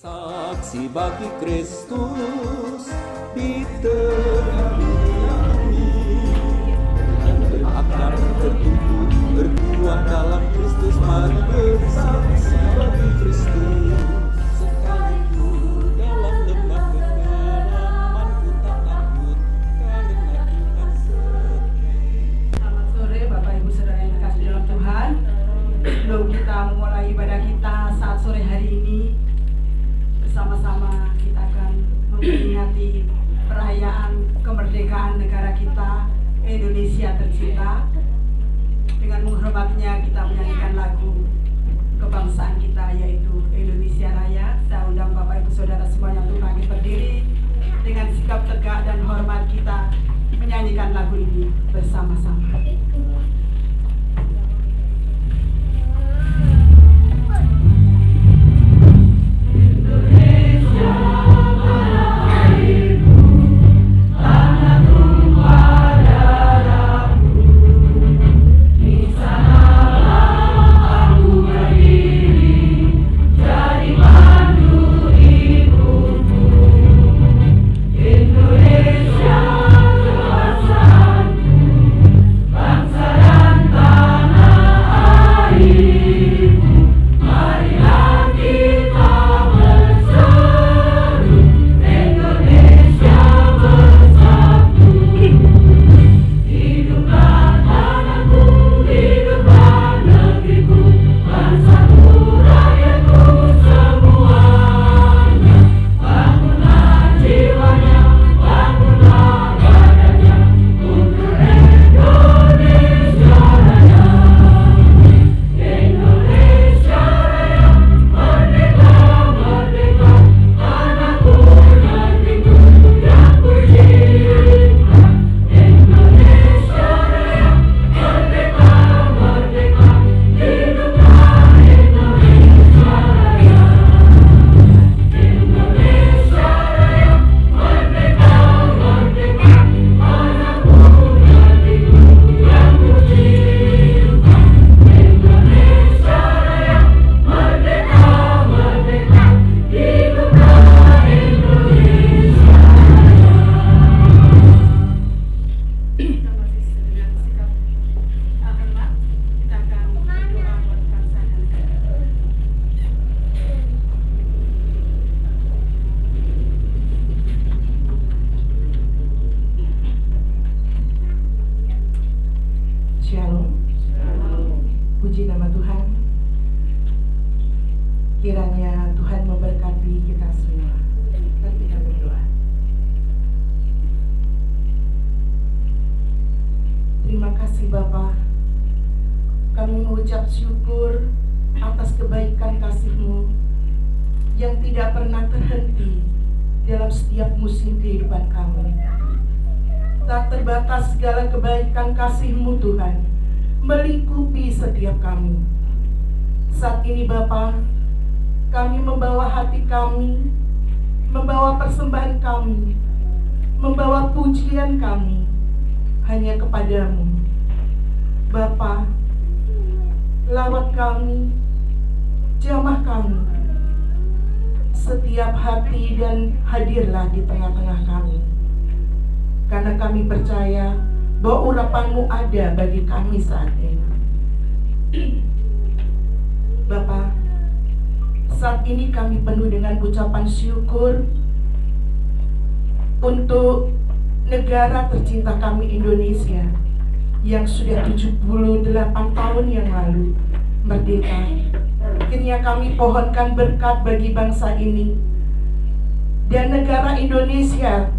Saksi bagi Kristus di tengah dunia ini, dan akan bertumbuh berbuah dalam Kristus. Mari bersaksi bagi Kristus. Sekalipun dalam lembah kekelaman ku tak takut, karena Tuhan setia. Selamat sore Bapak Ibu Saudara yang dikasihi dalam Tuhan. Sebelum kita memulai ibadah kita saat sore hari ini, bersama-sama kita akan memperingati perayaan kemerdekaan negara kita, Indonesia tercinta. Dengan menghormatinya kita menyanyikan lagu kebangsaan kita, yaitu Indonesia Raya. Saya undang Bapak Ibu Saudara semuanya untuk bangkit berdiri dengan sikap tegak dan hormat kita menyanyikan lagu ini bersama-sama. Puji nama Tuhan. Kiranya Tuhan memberkati kita semua. Dan kita berdoa. Terima kasih Bapa. Kami mengucap syukur atas kebaikan kasih-Mu yang tidak pernah terhenti dalam setiap musim kehidupan kami. Tak terbatas segala kebaikan kasih-Mu Tuhan melingkupi setiap kami. Saat ini Bapa, kami membawa hati kami, membawa persembahan kami, membawa pujian kami hanya kepadamu. Bapa, lawat kami, jamah kami, setiap hati dan hadirlah di tengah-tengah kami. Karena kami percaya bahwa urapan-Mu ada bagi kami saat ini. Bapa, saat ini kami penuh dengan ucapan syukur untuk negara tercinta kami Indonesia yang sudah 78 tahun yang lalu merdeka. Akhirnya kami pohonkan berkat bagi bangsa ini dan negara Indonesia,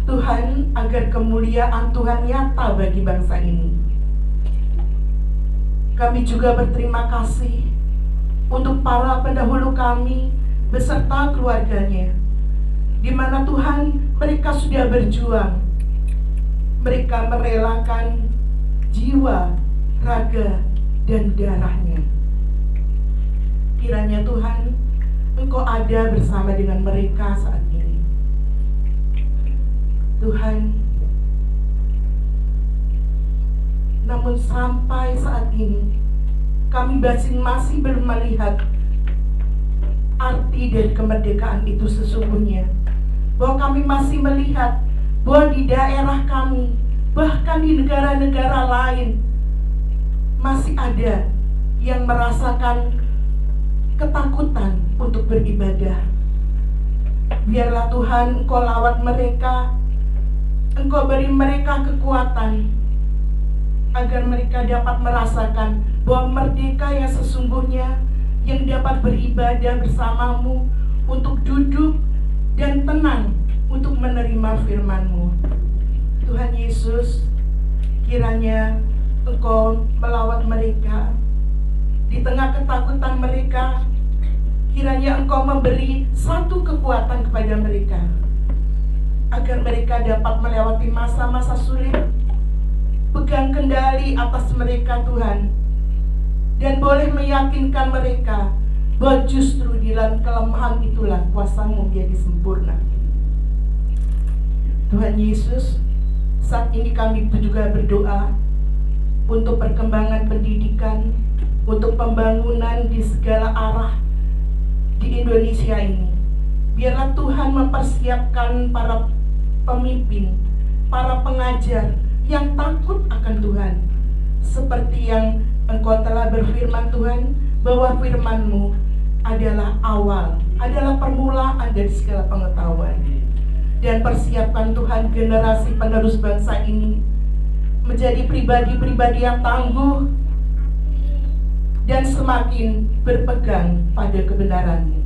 Tuhan, agar kemuliaan Tuhan nyata bagi bangsa ini. Kami juga berterima kasih untuk para pendahulu kami beserta keluarganya, di mana Tuhan mereka sudah berjuang. Mereka merelakan jiwa, raga, dan darahnya. Kiranya Tuhan, Engkau ada bersama dengan mereka saat ini. Tuhan, namun sampai saat ini kami masih belum melihat arti dari kemerdekaan itu sesungguhnya. Bahwa kami masih melihat bahwa di daerah kami, bahkan di negara-negara lain, masih ada yang merasakan ketakutan untuk beribadah. Biarlah Tuhan Engkau lawat mereka, Engkau beri mereka kekuatan, agar mereka dapat merasakan bahwa merdeka yang sesungguhnya, yang dapat beribadah bersamamu, untuk duduk dan tenang untuk menerima firman-Mu. Tuhan Yesus, kiranya Engkau melawat mereka di tengah ketakutan mereka. Kiranya Engkau memberi satu kekuatan kepada mereka, agar mereka dapat melewati masa-masa sulit. Pegang kendali atas mereka Tuhan, dan boleh meyakinkan mereka bahwa justru di dalam kelemahan itulah kuasa-Mu menjadi sempurna. Tuhan Yesus, saat ini kami juga berdoa untuk perkembangan pendidikan, untuk pembangunan di segala arah di Indonesia ini. Biarlah Tuhan mempersiapkan para pemimpin, para pengajar yang takut akan Tuhan, seperti yang Engkau telah berfirman Tuhan, bahwa firman-Mu adalah awal, adalah permulaan dari segala pengetahuan. Dan persiapkan Tuhan generasi penerus bangsa ini menjadi pribadi-pribadi yang tangguh dan semakin berpegang pada kebenaran-Mu.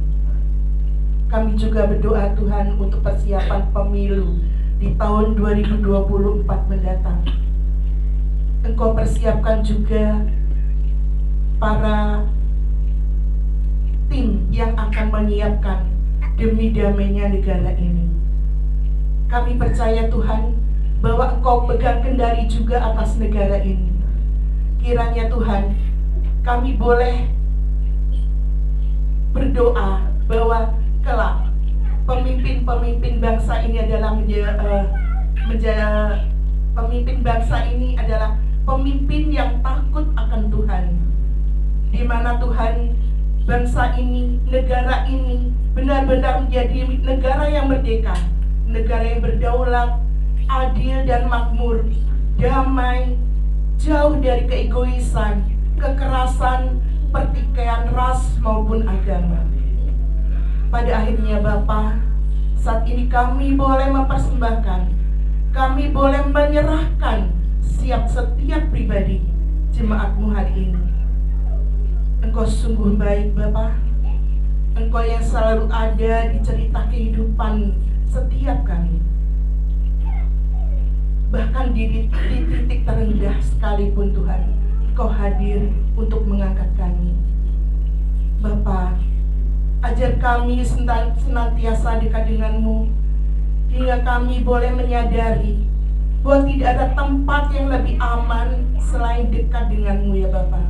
Kami juga berdoa Tuhan untuk persiapan pemilu di tahun 2024 mendatang. Engkau persiapkan juga para tim yang akan menyiapkan demi damainya negara ini. Kami percaya Tuhan bahwa Engkau pegang kendali juga atas negara ini. Kiranya Tuhan, kami boleh berdoa bahwa kelak pemimpin-pemimpin bangsa ini adalah pemimpin bangsa ini adalah pemimpin yang takut akan Tuhan, di mana Tuhan, bangsa ini, negara ini benar-benar menjadi negara yang merdeka, negara yang berdaulat, adil dan makmur, damai, jauh dari keegoisan, kekerasan, pertikaian ras maupun agama. Pada akhirnya Bapa, saat ini kami boleh mempersembahkan, kami boleh menyerahkan siap setiap pribadi jemaat-Mu hari ini. Engkau sungguh baik Bapa, Engkau yang selalu ada di cerita kehidupan setiap kami. Bahkan di titik terendah sekalipun Tuhan, Engkau hadir untuk mengangkat kami. Bapa, ajar kami senantiasa dekat denganmu, hingga kami boleh menyadari bahwa tidak ada tempat yang lebih aman selain dekat denganmu ya Bapa.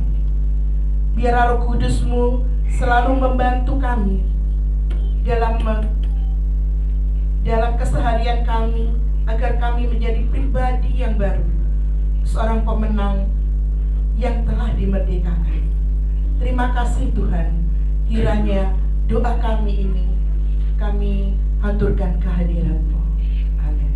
Biar Roh Kudus-Mu selalu membantu kami dalam keseharian kami, agar kami menjadi pribadi yang baru, seorang pemenang yang telah dimerdekakan. Terima kasih Tuhan, kiranya doa kami ini kami haturkan kehadiran-Mu. Amin.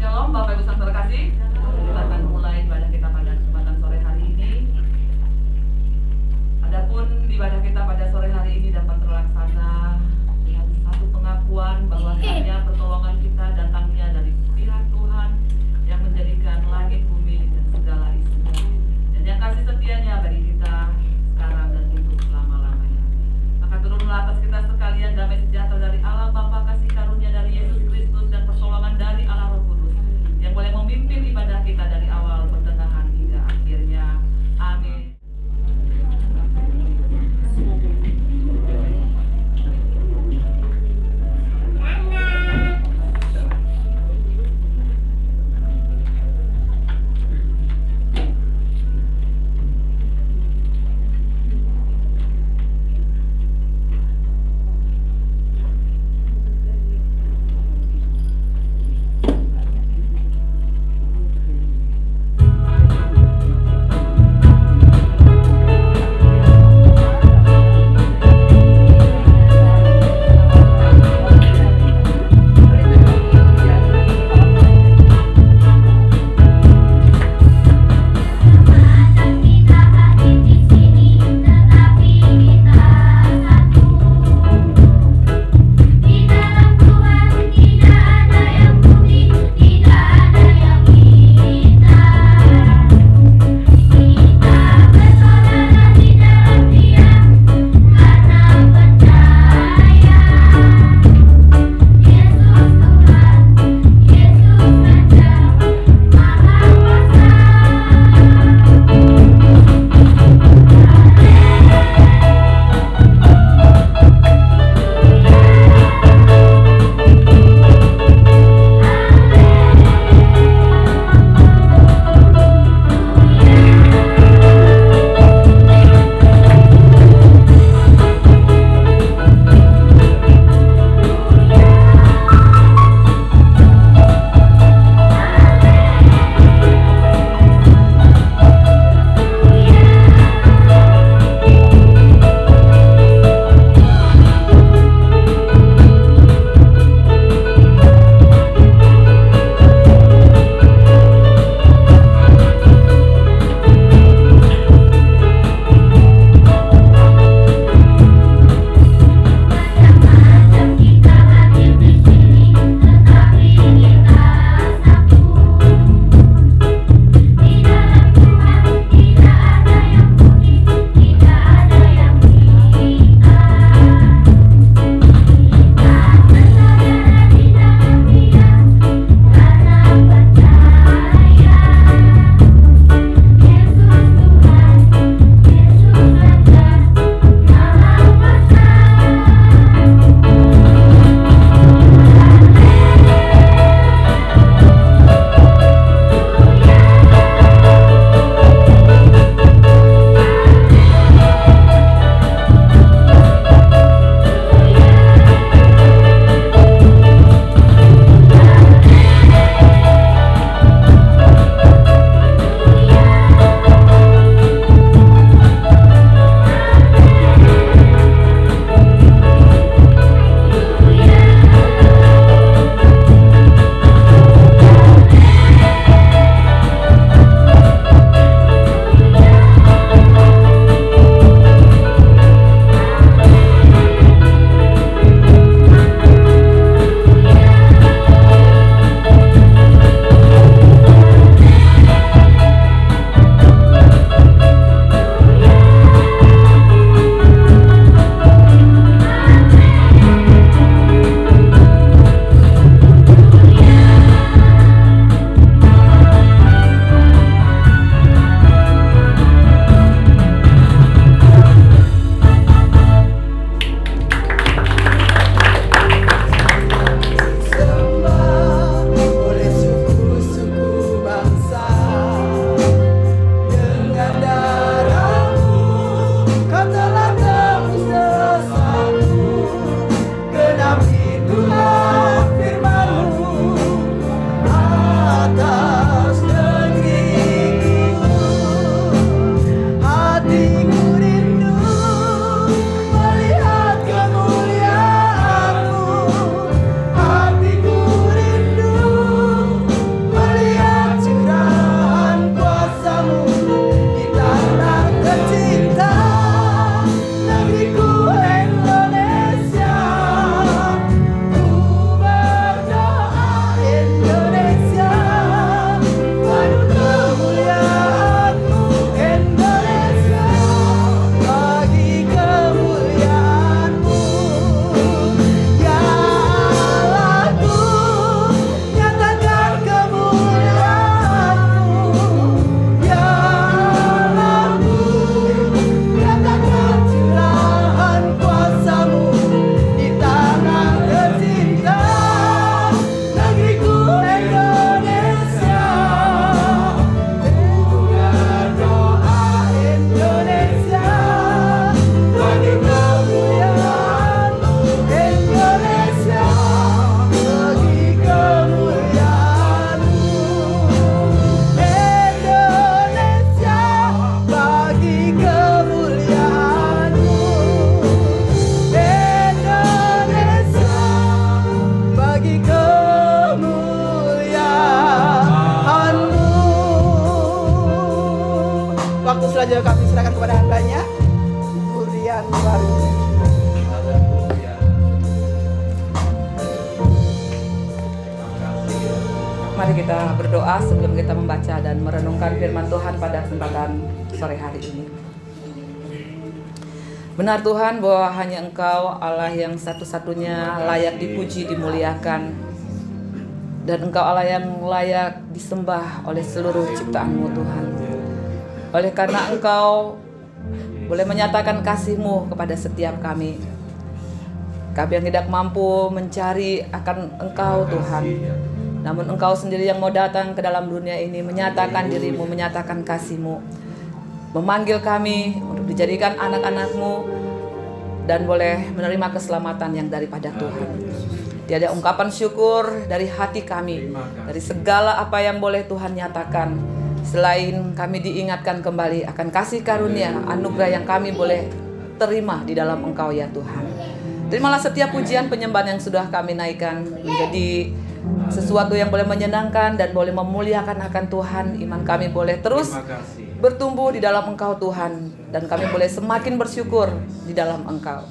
Shalom Bapak Ibu Saudara terkasih. Kita akan mulai ibadah kita pada kesempatan sore hari ini. Adapun ibadah kita pada sore hari ini dapat terlaksana dengan satu pengakuan bahwasanya pertolongan kita datangnya dari pihak Tuhan yang menjadikan langit, bumi, dan serahkan kepada hambanya, Ibu Rian Waru. Mari kita berdoa sebelum kita membaca dan merenungkan firman Tuhan pada kesempatan sore hari ini. Benar Tuhan bahwa hanya Engkau Allah yang satu-satunya layak dipuji, dimuliakan. Dan Engkau Allah yang layak disembah oleh seluruh ciptaan-Mu Tuhan. Oleh karena Engkau boleh menyatakan kasih-Mu kepada setiap kami. Kami yang tidak mampu mencari akan Engkau Tuhan. Namun Engkau sendiri yang mau datang ke dalam dunia ini, menyatakan diri-Mu, menyatakan kasih-Mu, memanggil kami untuk dijadikan anak-anak-Mu dan boleh menerima keselamatan yang daripada Tuhan. Tiada ungkapan syukur dari hati kami, dari segala apa yang boleh Tuhan nyatakan, selain kami diingatkan kembali akan kasih karunia, anugerah yang kami boleh terima di dalam Engkau ya Tuhan. Terimalah setiap pujian penyembahan yang sudah kami naikkan menjadi sesuatu yang boleh menyenangkan dan boleh memuliakan akan Tuhan. Iman kami boleh terus bertumbuh di dalam Engkau Tuhan, dan kami boleh semakin bersyukur di dalam Engkau.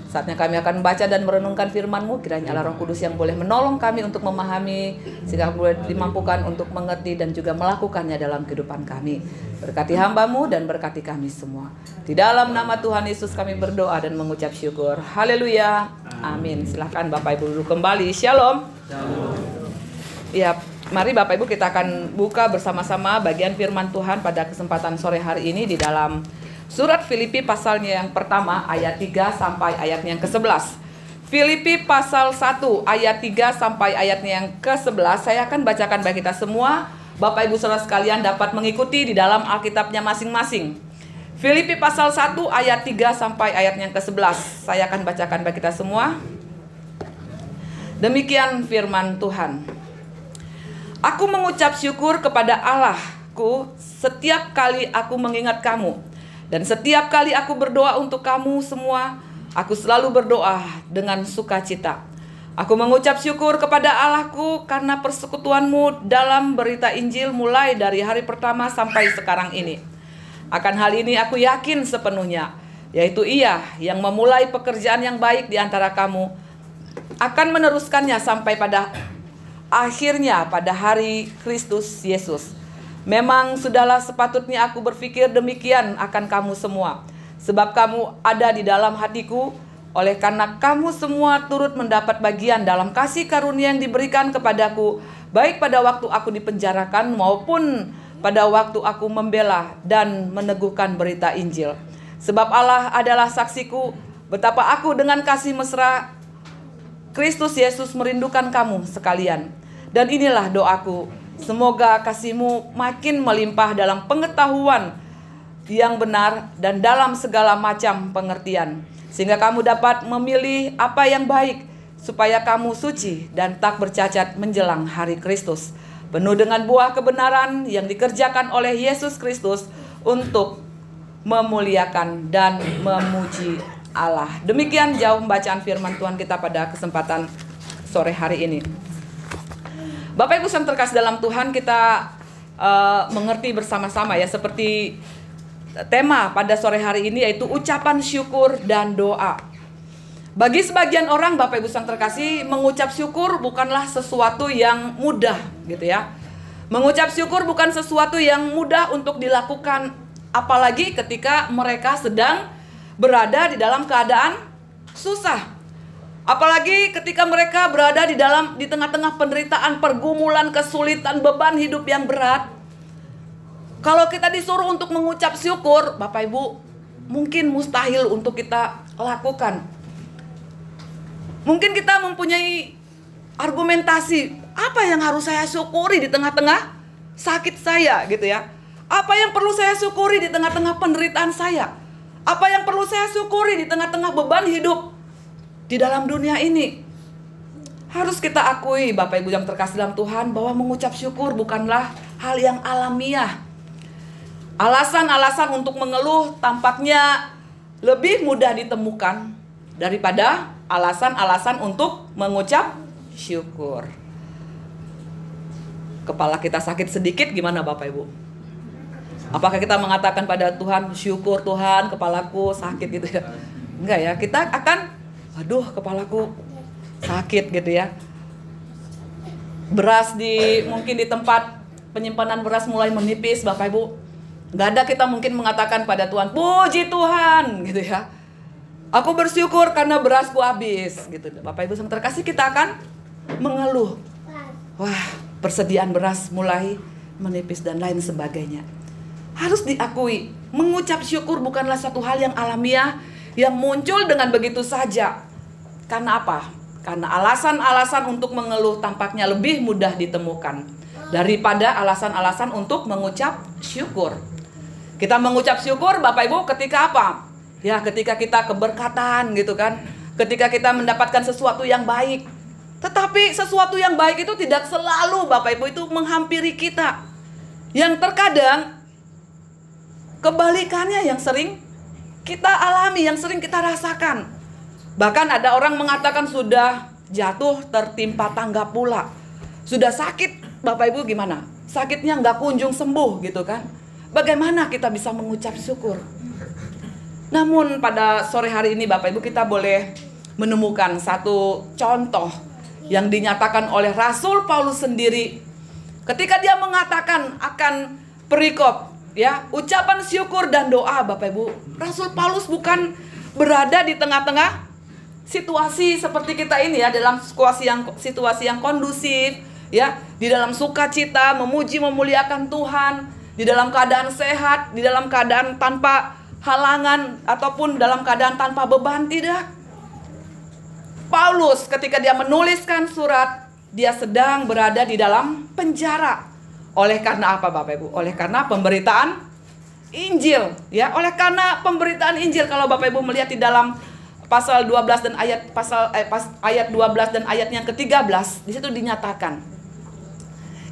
Saatnya kami akan baca dan merenungkan firman-Mu. Kiranya Allah Roh Kudus yang boleh menolong kami untuk memahami, sehingga boleh dimampukan untuk mengerti dan juga melakukannya dalam kehidupan kami. Berkati hamba-Mu dan berkati kami semua. Di dalam nama Tuhan Yesus kami berdoa dan mengucap syukur. Haleluya. Amin. Silahkan Bapak Ibu duduk kembali. Shalom. Ya, mari Bapak Ibu kita akan buka bersama-sama bagian firman Tuhan pada kesempatan sore hari ini di dalam surat Filipi pasalnya yang pertama ayat 3 sampai ayatnya yang ke-11. Filipi pasal 1 ayat 3 sampai ayatnya yang ke-11. Saya akan bacakan bagi kita semua. Bapak Ibu Saudara sekalian dapat mengikuti di dalam Alkitabnya masing-masing. Filipi pasal 1 ayat 3 sampai ayatnya yang ke-11. Saya akan bacakan bagi kita semua. Demikian firman Tuhan. Aku mengucap syukur kepada Allahku setiap kali aku mengingat kamu. Dan setiap kali aku berdoa untuk kamu semua, aku selalu berdoa dengan sukacita. Aku mengucap syukur kepada Allahku karena persekutuanmu dalam berita Injil mulai dari hari pertama sampai sekarang ini. Akan hal ini aku yakin sepenuhnya, yaitu Ia yang memulai pekerjaan yang baik di antara kamu akan meneruskannya sampai pada akhirnya pada hari Kristus Yesus. Memang sudahlah sepatutnya aku berpikir demikian akan kamu semua, sebab kamu ada di dalam hatiku, oleh karena kamu semua turut mendapat bagian dalam kasih karunia yang diberikan kepadaku, baik pada waktu aku dipenjarakan maupun pada waktu aku membela dan meneguhkan berita Injil. Sebab Allah adalah saksiku betapa aku dengan kasih mesra Kristus Yesus merindukan kamu sekalian. Dan inilah doaku, semoga kasih-Mu makin melimpah dalam pengetahuan yang benar dan dalam segala macam pengertian, sehingga kamu dapat memilih apa yang baik, supaya kamu suci dan tak bercacat menjelang hari Kristus, penuh dengan buah kebenaran yang dikerjakan oleh Yesus Kristus untuk memuliakan dan memuji Allah. Demikian jauh pembacaan firman Tuhan kita pada kesempatan sore hari ini. Bapak Ibu yang terkasih dalam Tuhan, kita mengerti bersama-sama ya, seperti tema pada sore hari ini yaitu ucapan syukur dan doa. Bagi sebagian orang, Bapak Ibu yang terkasih, mengucap syukur bukanlah sesuatu yang mudah gitu ya. Mengucap syukur bukan sesuatu yang mudah untuk dilakukan, apalagi ketika mereka sedang berada di dalam keadaan susah. Apalagi ketika mereka berada di tengah-tengah penderitaan, pergumulan, kesulitan, beban hidup yang berat. Kalau kita disuruh untuk mengucap syukur, Bapak Ibu, mungkin mustahil untuk kita lakukan. Mungkin kita mempunyai argumentasi, apa yang harus saya syukuri di tengah-tengah sakit saya gitu ya. Apa yang perlu saya syukuri di tengah-tengah penderitaan saya? Apa yang perlu saya syukuri di tengah-tengah beban hidup di dalam dunia ini? Harus kita akui Bapak Ibu yang terkasih dalam Tuhan, bahwa mengucap syukur bukanlah hal yang alamiah. Alasan-alasan untuk mengeluh tampaknya lebih mudah ditemukan daripada alasan-alasan untuk mengucap syukur. Kepala kita sakit sedikit, gimana Bapak Ibu? Apakah kita mengatakan pada Tuhan, syukur Tuhan kepalaku sakit gitu ya? Enggak ya, kita akan, aduh kepalaku sakit gitu ya. Beras mungkin di tempat penyimpanan beras mulai menipis, Bapak Ibu. Enggak ada kita mungkin mengatakan pada Tuhan, puji Tuhan gitu ya. Aku bersyukur karena berasku habis gitu. Bapak Ibu yang terkasih, kita akan mengeluh. Wah, persediaan beras mulai menipis dan lain sebagainya. Harus diakui, mengucap syukur bukanlah satu hal yang alamiah yang muncul dengan begitu saja. Karena apa? Karena alasan-alasan untuk mengeluh tampaknya lebih mudah ditemukan daripada alasan-alasan untuk mengucap syukur. Kita mengucap syukur, Bapak Ibu, ketika apa? Ya, ketika kita keberkatan gitu kan. Ketika kita mendapatkan sesuatu yang baik. Tetapi sesuatu yang baik itu tidak selalu, Bapak Ibu, itu menghampiri kita. Yang terkadang kebalikannya yang sering kita alami, yang sering kita rasakan. Bahkan ada orang mengatakan sudah jatuh tertimpa tangga pula. Sudah sakit, Bapak Ibu gimana? Sakitnya nggak kunjung sembuh gitu kan. Bagaimana kita bisa mengucap syukur? Namun pada sore hari ini Bapak Ibu kita boleh menemukan satu contoh yang dinyatakan oleh Rasul Paulus sendiri. Ketika dia mengatakan akan perikop, ya, ucapan syukur dan doa, Bapak Ibu. Rasul Paulus bukan berada di tengah-tengah situasi seperti kita ini ya, dalam situasi yang kondusif, ya, di dalam sukacita, memuji memuliakan Tuhan, di dalam keadaan sehat, di dalam keadaan tanpa halangan ataupun dalam keadaan tanpa beban, tidak. Paulus ketika dia menuliskan surat, dia sedang berada di dalam penjara. Oleh karena apa, Bapak Ibu? Oleh karena pemberitaan Injil, ya. Oleh karena pemberitaan Injil, kalau Bapak Ibu melihat di dalam pasal 12 dan ayat 12 dan ayat yang ke-13, di situ dinyatakan.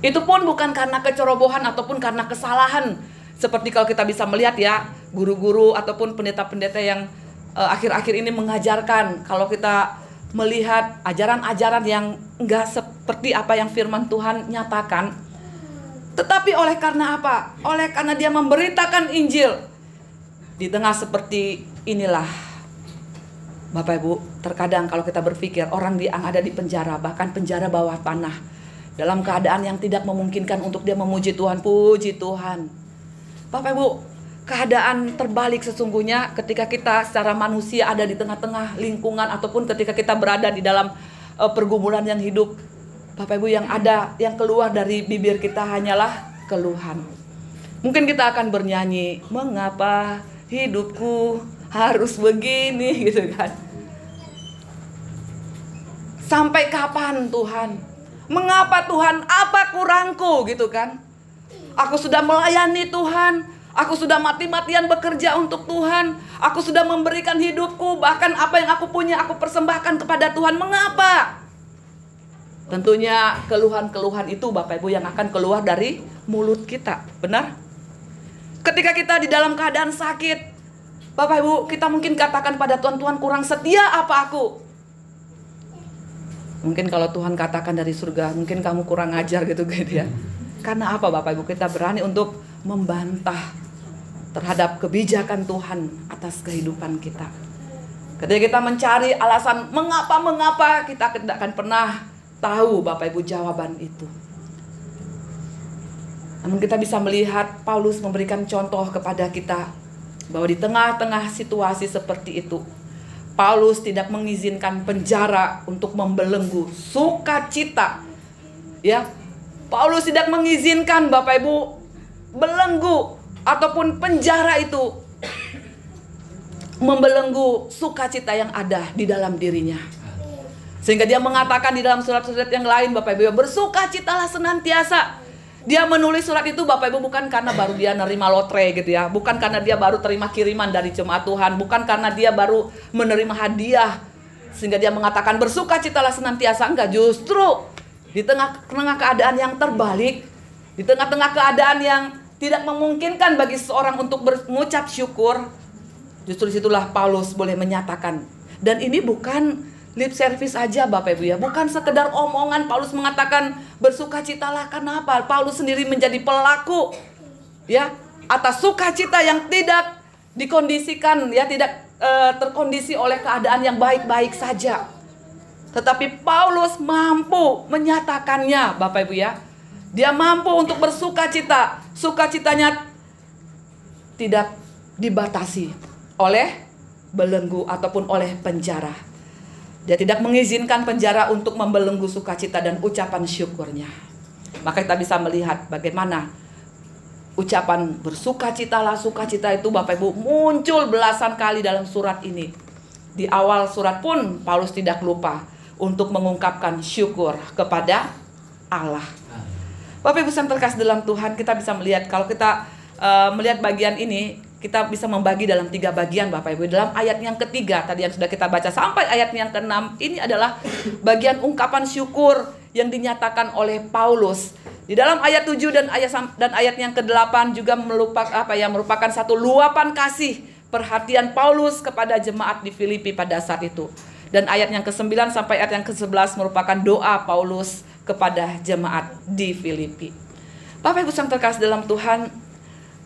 Itu pun bukan karena kecerobohan ataupun karena kesalahan. Seperti kalau kita bisa melihat ya, guru-guru ataupun pendeta-pendeta yang akhir-akhir ini mengajarkan, kalau kita melihat ajaran-ajaran yang enggak seperti apa yang firman Tuhan nyatakan. Tetapi oleh karena apa? Oleh karena dia memberitakan Injil. Di tengah seperti inilah, Bapak Ibu, terkadang kalau kita berpikir orang yang ada di penjara, bahkan penjara bawah tanah, dalam keadaan yang tidak memungkinkan untuk dia memuji Tuhan, puji Tuhan. Bapak Ibu, keadaan terbalik sesungguhnya ketika kita secara manusia ada di tengah-tengah lingkungan ataupun ketika kita berada di dalam pergumulan yang hidup. Bapak Ibu, yang ada, yang keluar dari bibir kita hanyalah keluhan. Mungkin kita akan bernyanyi, mengapa hidupku harus begini gitu kan. Sampai kapan Tuhan? Mengapa Tuhan? Apa kurangku gitu kan? Aku sudah melayani Tuhan. Aku sudah mati-matian bekerja untuk Tuhan. Aku sudah memberikan hidupku. Bahkan apa yang aku punya aku persembahkan kepada Tuhan. Mengapa? Tentunya keluhan-keluhan itu Bapak Ibu yang akan keluar dari mulut kita. Benar? Ketika kita di dalam keadaan sakit, Bapak Ibu, kita mungkin katakan pada Tuhan, Tuhan kurang setia apa aku? Mungkin kalau Tuhan katakan dari surga, mungkin kamu kurang ajar gitu ya. Karena apa Bapak Ibu? Kita berani untuk membantah terhadap kebijakan Tuhan atas kehidupan kita. Ketika kita mencari alasan mengapa, kita tidak akan pernah tahu Bapak Ibu jawaban itu. Namun kita bisa melihat Paulus memberikan contoh kepada kita bahwa di tengah-tengah situasi seperti itu, Paulus tidak mengizinkan penjara untuk membelenggu sukacita. Ya, Paulus tidak mengizinkan Bapak Ibu belenggu ataupun penjara itu membelenggu sukacita yang ada di dalam dirinya. Sehingga dia mengatakan di dalam surat-surat yang lain, Bapak Ibu, bersukacitalah senantiasa. Dia menulis surat itu Bapak Ibu bukan karena baru dia nerima lotre gitu ya. Bukan karena dia baru terima kiriman dari jemaat Tuhan. Bukan karena dia baru menerima hadiah sehingga dia mengatakan bersukacitalah senantiasa. Enggak, justru di tengah-tengah keadaan yang terbalik, di tengah-tengah keadaan yang tidak memungkinkan bagi seseorang untuk mengucap syukur, justru disitulah Paulus boleh menyatakan. Dan ini bukan lip service aja Bapak Ibu ya, bukan sekedar omongan. Paulus mengatakan bersukacitalah. Kenapa? Paulus sendiri menjadi pelaku ya atas sukacita yang tidak dikondisikan, ya, tidak terkondisi oleh keadaan yang baik-baik saja. Tetapi Paulus mampu menyatakannya, Bapak Ibu ya. Dia mampu untuk bersukacita. Sukacitanya tidak dibatasi oleh belenggu ataupun oleh penjara. Dia tidak mengizinkan penjara untuk membelenggu sukacita dan ucapan syukurnya. Maka kita bisa melihat bagaimana ucapan bersukacitalah, sukacita itu Bapak Ibu muncul belasan kali dalam surat ini. Di awal surat pun Paulus tidak lupa untuk mengungkapkan syukur kepada Allah. Bapak Ibu yang terkasih dalam Tuhan, kita bisa melihat kalau kita melihat bagian ini, kita bisa membagi dalam 3 bagian Bapak Ibu. Dalam ayat yang ketiga tadi yang sudah kita baca sampai ayat yang ke-6, ini adalah bagian ungkapan syukur yang dinyatakan oleh Paulus. Di dalam ayat 7 dan ayat yang ke-8 juga merupakan satu luapan kasih perhatian Paulus kepada jemaat di Filipi pada saat itu. Dan ayat yang ke-9 sampai ayat yang ke-11 merupakan doa Paulus kepada jemaat di Filipi. Bapak Ibu yang terkasih dalam Tuhan,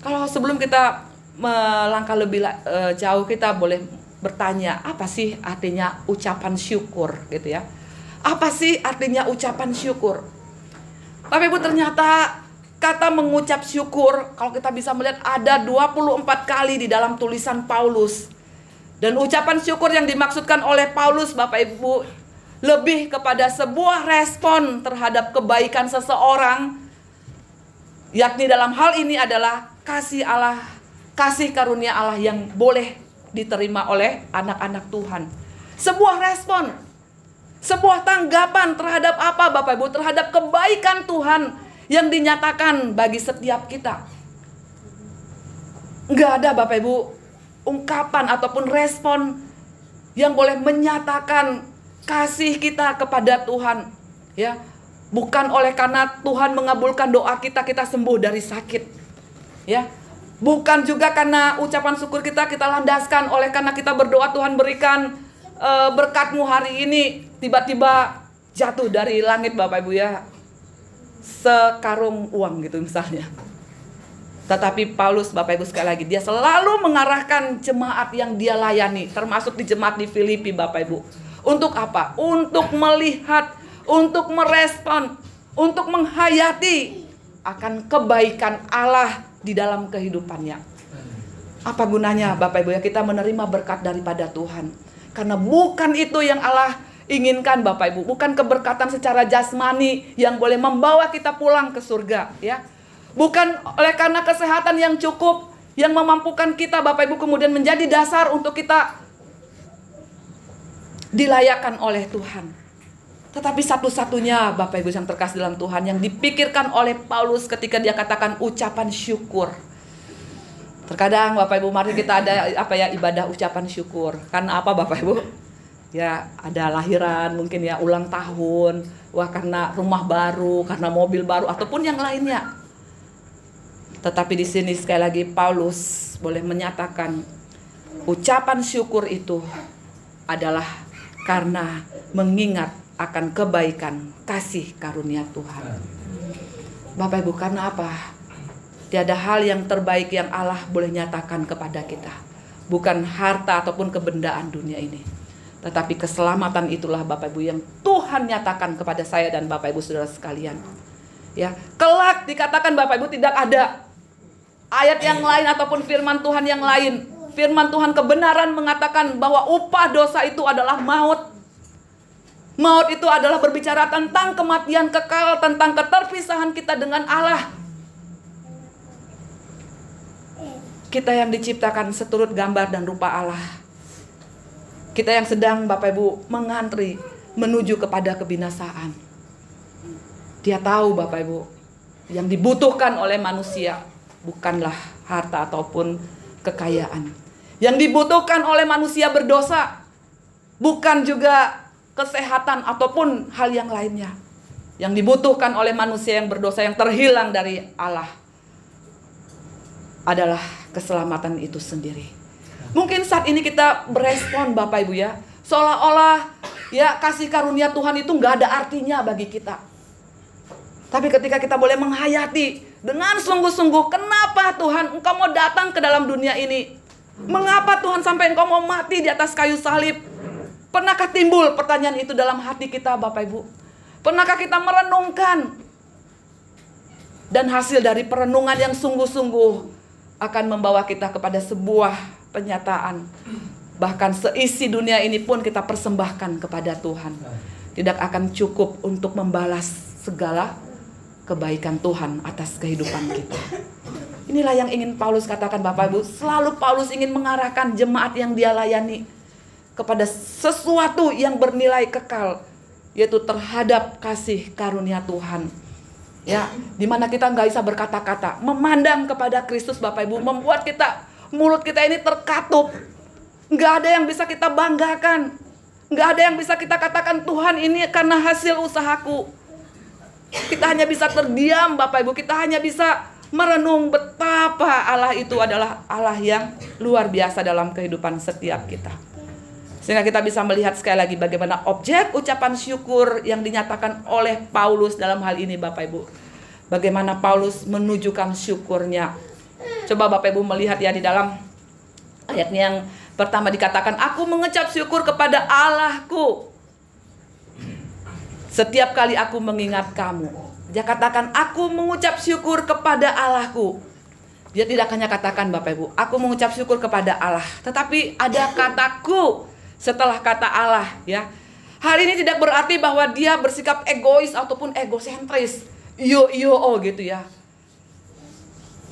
kalau sebelum kita melangkah lebih jauh, kita boleh bertanya, apa sih artinya ucapan syukur gitu ya? Apa sih artinya ucapan syukur? Bapak Ibu, ternyata kata mengucap syukur, kalau kita bisa melihat ada 24 kali di dalam tulisan Paulus. Dan ucapan syukur yang dimaksudkan oleh Paulus, Bapak Ibu, lebih kepada sebuah respon terhadap kebaikan seseorang. Yakni dalam hal ini adalah kasih Allah, kasih karunia Allah yang boleh diterima oleh anak-anak Tuhan. Sebuah respon, sebuah tanggapan terhadap apa Bapak Ibu? Terhadap kebaikan Tuhan yang dinyatakan bagi setiap kita. Enggak ada Bapak Ibu ungkapan ataupun respon yang boleh menyatakan kasih kita kepada Tuhan, ya. Bukan oleh karena Tuhan mengabulkan doa kita, kita sembuh dari sakit, ya. Bukan juga karena ucapan syukur kita landaskan oleh karena kita berdoa Tuhan berikan berkat-Mu hari ini, tiba-tiba jatuh dari langit Bapak Ibu ya, sekarung uang gitu misalnya. Tetapi Paulus Bapak Ibu sekali lagi, dia selalu mengarahkan jemaat yang dia layani, termasuk di jemaat di Filipi Bapak Ibu. Untuk apa? Untuk melihat, untuk merespon, untuk menghayati akan kebaikan Allah di dalam kehidupannya. Apa gunanya Bapak Ibu ya kita menerima berkat daripada Tuhan? Karena bukan itu yang Allah inginkan Bapak Ibu, bukan keberkatan secara jasmani yang boleh membawa kita pulang ke surga, ya. Bukan oleh karena kesehatan yang cukup yang memampukan kita Bapak Ibu kemudian menjadi dasar untuk kita dilayakkan oleh Tuhan. Tetapi satu-satunya Bapak Ibu yang terkasih dalam Tuhan yang dipikirkan oleh Paulus ketika dia katakan ucapan syukur. Terkadang Bapak Ibu mari kita ada ibadah ucapan syukur. Karena apa Bapak Ibu? Ya ada lahiran, mungkin ya ulang tahun, karena rumah baru, karena mobil baru ataupun yang lainnya. Tetapi di sini sekali lagi Paulus boleh menyatakan ucapan syukur itu adalah karena mengingat akan kebaikan kasih karunia Tuhan. Bapak Ibu, karena apa? Tiada hal yang terbaik yang Allah boleh nyatakan kepada kita. Bukan harta ataupun kebendaan dunia ini. Tetapi keselamatan itulah Bapak Ibu yang Tuhan nyatakan kepada saya dan Bapak Ibu saudara sekalian. Ya, kelak dikatakan Bapak Ibu tidak ada ayat yang lain ataupun firman Tuhan yang lain. Firman Tuhan kebenaran mengatakan bahwa upah dosa itu adalah maut. Maut itu adalah berbicara tentang kematian kekal, tentang keterpisahan kita dengan Allah. Kita yang diciptakan seturut gambar dan rupa Allah. Kita yang sedang Bapak Ibu mengantri menuju kepada kebinasaan. Dia tahu Bapak Ibu, yang dibutuhkan oleh manusia bukanlah harta ataupun kekayaan. Yang dibutuhkan oleh manusia berdosa bukan juga kesehatan ataupun hal yang lainnya. Yang dibutuhkan oleh manusia yang berdosa yang terhilang dari Allah adalah keselamatan itu sendiri. Mungkin saat ini kita berespon Bapak Ibu ya, seolah-olah ya kasih karunia Tuhan itu nggak ada artinya bagi kita. Tapi ketika kita boleh menghayati dengan sungguh-sungguh, kenapa Tuhan Engkau mau datang ke dalam dunia ini? Mengapa Tuhan sampai Engkau mau mati di atas kayu salib? Pernahkah timbul pertanyaan itu dalam hati kita, Bapak Ibu? Pernahkah kita merenungkan? Dan hasil dari perenungan yang sungguh-sungguh akan membawa kita kepada sebuah penyataan. Bahkan seisi dunia ini pun kita persembahkan kepada Tuhan. Tidak akan cukup untuk membalas segala kebaikan Tuhan atas kehidupan kita. Inilah yang ingin Paulus katakan, Bapak Ibu. Selalu Paulus ingin mengarahkan jemaat yang dia layani kepada sesuatu yang bernilai kekal, yaitu terhadap kasih karunia Tuhan. Ya, dimana kita nggak bisa berkata-kata, memandang kepada Kristus, Bapak Ibu, membuat kita, mulut kita ini terkatup. Nggak ada yang bisa kita banggakan, nggak ada yang bisa kita katakan Tuhan ini karena hasil usahaku. Kita hanya bisa terdiam, Bapak Ibu, kita hanya bisa merenung betapa Allah itu adalah Allah yang luar biasa dalam kehidupan setiap kita. Sehingga kita bisa melihat sekali lagi bagaimana objek ucapan syukur yang dinyatakan oleh Paulus dalam hal ini, Bapak Ibu. Bagaimana Paulus menunjukkan syukurnya. Coba Bapak Ibu melihat ya di dalam ayatnya yang pertama dikatakan, aku mengecap syukur kepada Allahku setiap kali aku mengingat kamu. Dia katakan, aku mengucap syukur kepada Allahku. Dia tidak hanya katakan, Bapak Ibu, aku mengucap syukur kepada Allah, tetapi ada kataku setelah kata Allah, ya. Hal ini tidak berarti bahwa dia bersikap egois ataupun egosentris. Gitu ya.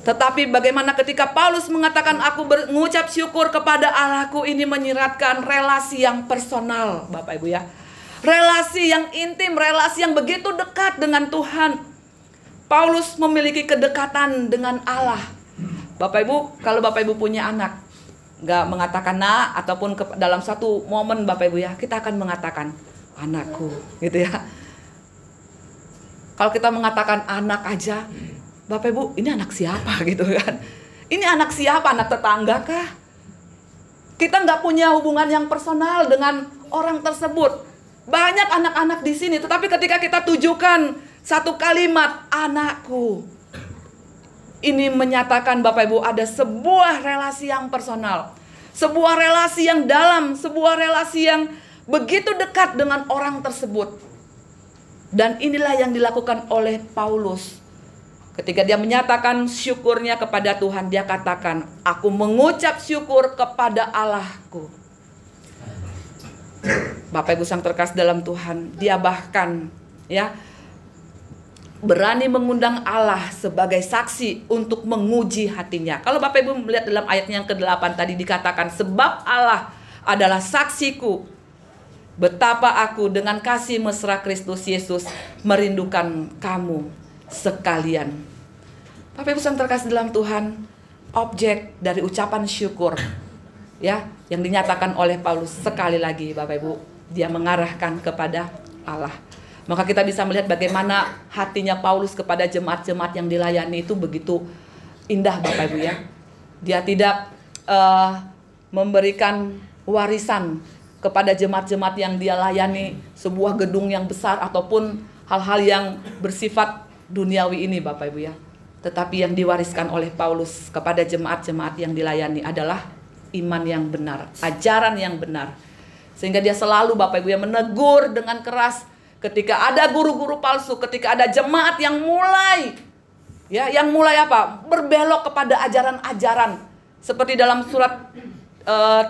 Tetapi bagaimana ketika Paulus mengatakan aku mengucap syukur kepada Allahku, ini menyiratkan relasi yang personal, Bapak Ibu ya. Relasi yang intim, relasi yang begitu dekat dengan Tuhan. Paulus memiliki kedekatan dengan Allah. Bapak Ibu, kalau Bapak Ibu punya anak, nggak mengatakan nak, ataupun dalam satu momen Bapak Ibu ya, kita akan mengatakan anakku, gitu ya. Kalau kita mengatakan anak aja, Bapak Ibu, ini anak siapa gitu kan? Ini anak siapa? Anak tetangga kah? Kita nggak punya hubungan yang personal dengan orang tersebut. Banyak anak-anak di sini, tetapi ketika kita tujukan satu kalimat anakku, ini menyatakan Bapak Ibu ada sebuah relasi yang personal, sebuah relasi yang dalam, sebuah relasi yang begitu dekat dengan orang tersebut. Dan inilah yang dilakukan oleh Paulus. Ketika dia menyatakan syukurnya kepada Tuhan, dia katakan, aku mengucap syukur kepada Allahku. Bapak Ibu sang terkasih dalam Tuhan, dia bahkan ya berani mengundang Allah sebagai saksi untuk menguji hatinya. Kalau Bapak Ibu melihat dalam ayat yang ke-8 tadi dikatakan, sebab Allah adalah saksiku, betapa aku dengan kasih mesra Kristus Yesus merindukan kamu sekalian. Bapak Ibu sang terkasih dalam Tuhan, objek dari ucapan syukur ya yang dinyatakan oleh Paulus sekali lagi, Bapak Ibu, dia mengarahkan kepada Allah. Maka kita bisa melihat bagaimana hatinya Paulus kepada jemaat-jemaat yang dilayani itu begitu indah, Bapak Ibu ya. Dia tidak memberikan warisan kepada jemaat-jemaat yang dia layani, sebuah gedung yang besar ataupun hal-hal yang bersifat duniawi ini, Bapak Ibu ya. Tetapi yang diwariskan oleh Paulus kepada jemaat-jemaat yang dilayani adalah iman yang benar, ajaran yang benar. Sehingga dia selalu, Bapak Ibu ya, menegur dengan keras ketika ada guru-guru palsu, ketika ada jemaat yang mulai apa? Berbelok kepada ajaran-ajaran. Seperti dalam surat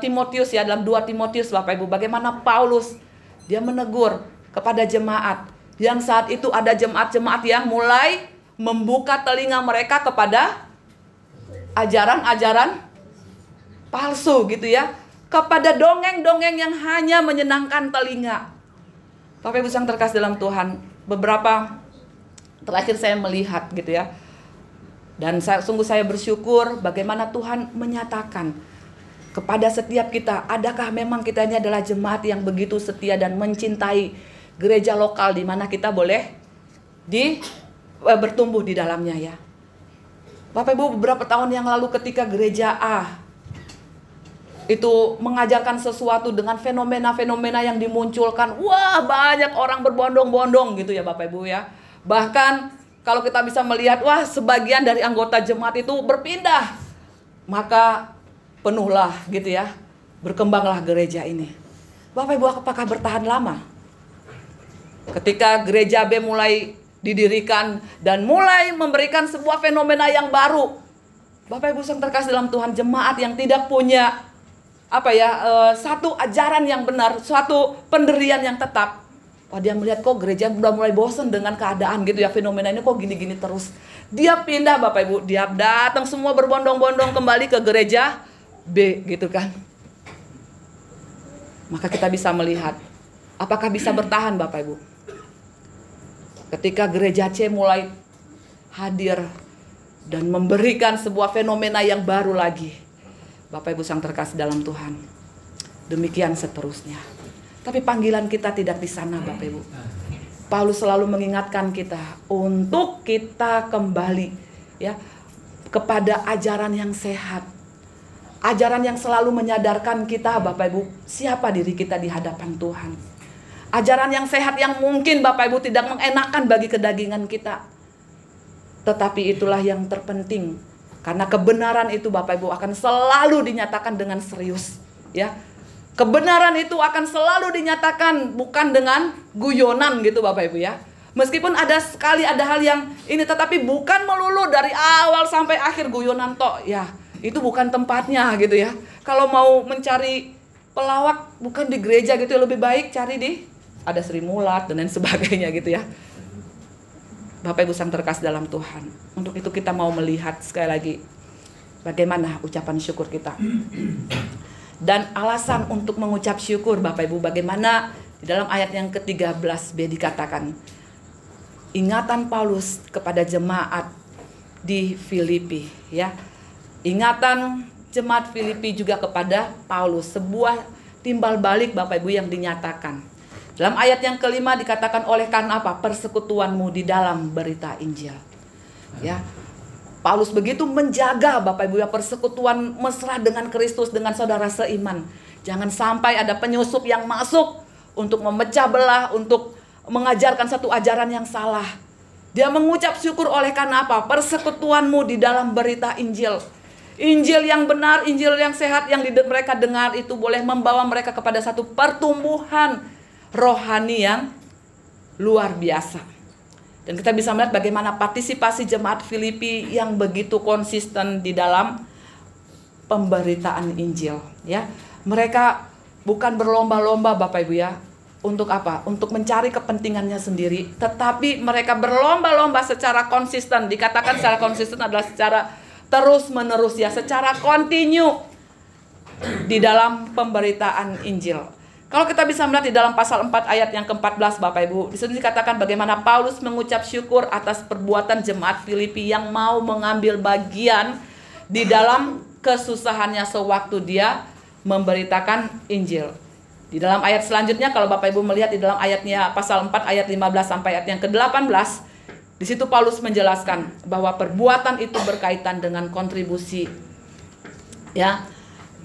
Timotius ya, dalam 2 Timotius, Bapak Ibu, bagaimana Paulus dia menegur kepada jemaat yang saat itu ada jemaat-jemaat yang mulai membuka telinga mereka kepada ajaran-ajaran palsu gitu ya, kepada dongeng-dongeng yang hanya menyenangkan telinga. Bapak Ibu yang terkasih dalam Tuhan, beberapa terakhir saya melihat gitu ya, dan sungguh saya bersyukur bagaimana Tuhan menyatakan kepada setiap kita, adakah memang kita ini adalah jemaat yang begitu setia dan mencintai gereja lokal di mana kita boleh bertumbuh di dalamnya ya. Bapak Ibu, beberapa tahun yang lalu ketika gereja A itu mengajarkan sesuatu dengan fenomena-fenomena yang dimunculkan, wah banyak orang berbondong-bondong gitu ya Bapak Ibu ya. Bahkan kalau kita bisa melihat, wah sebagian dari anggota jemaat itu berpindah, maka penuhlah gitu ya, berkembanglah gereja ini. Bapak Ibu, apakah bertahan lama? Ketika gereja B mulai didirikan dan mulai memberikan sebuah fenomena yang baru, Bapak Ibu yang terkasih dalam Tuhan, jemaat yang tidak punya satu ajaran yang benar, suatu pendirian yang tetap, wah dia melihat kok gereja udah mulai bosan dengan keadaan gitu ya, fenomena ini kok gini-gini terus. Dia pindah Bapak Ibu, dia datang semua berbondong-bondong kembali ke gereja B gitu kan. Maka kita bisa melihat apakah bisa bertahan Bapak Ibu. Ketika gereja C mulai hadir dan memberikan sebuah fenomena yang baru lagi, Bapak Ibu yang terkasih dalam Tuhan, demikian seterusnya. Tapi panggilan kita tidak di sana Bapak Ibu. Paulus selalu mengingatkan kita untuk kita kembali ya kepada ajaran yang sehat. Ajaran yang selalu menyadarkan kita Bapak Ibu, siapa diri kita di hadapan Tuhan. Ajaran yang sehat yang mungkin Bapak Ibu tidak mengenakan bagi kedagingan kita. Tetapi itulah yang terpenting. Karena kebenaran itu Bapak Ibu akan selalu dinyatakan dengan serius ya. Kebenaran itu akan selalu dinyatakan bukan dengan guyonan gitu Bapak Ibu ya. Meskipun ada hal yang ini, tetapi bukan melulu dari awal sampai akhir guyonan tok ya. Itu bukan tempatnya gitu ya. Kalau mau mencari pelawak bukan di gereja gitu ya, lebih baik cari di ada Sri Mulat dan lain sebagainya gitu ya. Bapak Ibu yang terkasih dalam Tuhan, untuk itu kita mau melihat sekali lagi bagaimana ucapan syukur kita. Dan alasan untuk mengucap syukur Bapak Ibu, bagaimana di dalam ayat yang ke-13b dikatakan, ingatan Paulus kepada jemaat di Filipi ya. Ingatan jemaat Filipi juga kepada Paulus, sebuah timbal balik Bapak Ibu yang dinyatakan. Dalam ayat yang kelima dikatakan, oleh karena apa? Persekutuanmu di dalam berita Injil. Ya. Paulus begitu menjaga Bapak Ibu ya persekutuan mesra dengan Kristus, dengan saudara seiman. Jangan sampai ada penyusup yang masuk untuk memecah belah, untuk mengajarkan satu ajaran yang salah. Dia mengucap syukur oleh karena apa? Persekutuanmu di dalam berita Injil. Injil yang benar, Injil yang sehat yang mereka dengar itu boleh membawa mereka kepada satu pertumbuhan rohani yang luar biasa. Dan kita bisa melihat bagaimana partisipasi jemaat Filipi yang begitu konsisten di dalam pemberitaan Injil ya. Mereka bukan berlomba-lomba Bapak Ibu ya. Untuk apa? Untuk mencari kepentingannya sendiri, tetapi mereka berlomba-lomba secara konsisten. Dikatakan secara konsisten adalah secara terus-menerus ya, secara kontinu di dalam pemberitaan Injil. Kalau kita bisa melihat di dalam pasal 4 ayat yang ke-14 Bapak Ibu, di sini dikatakan bagaimana Paulus mengucap syukur atas perbuatan jemaat Filipi yang mau mengambil bagian di dalam kesusahannya sewaktu dia memberitakan Injil. Di dalam ayat selanjutnya kalau Bapak Ibu melihat di dalam ayatnya pasal 4 ayat 15 sampai ayat yang ke-18, di situ Paulus menjelaskan bahwa perbuatan itu berkaitan dengan kontribusi ya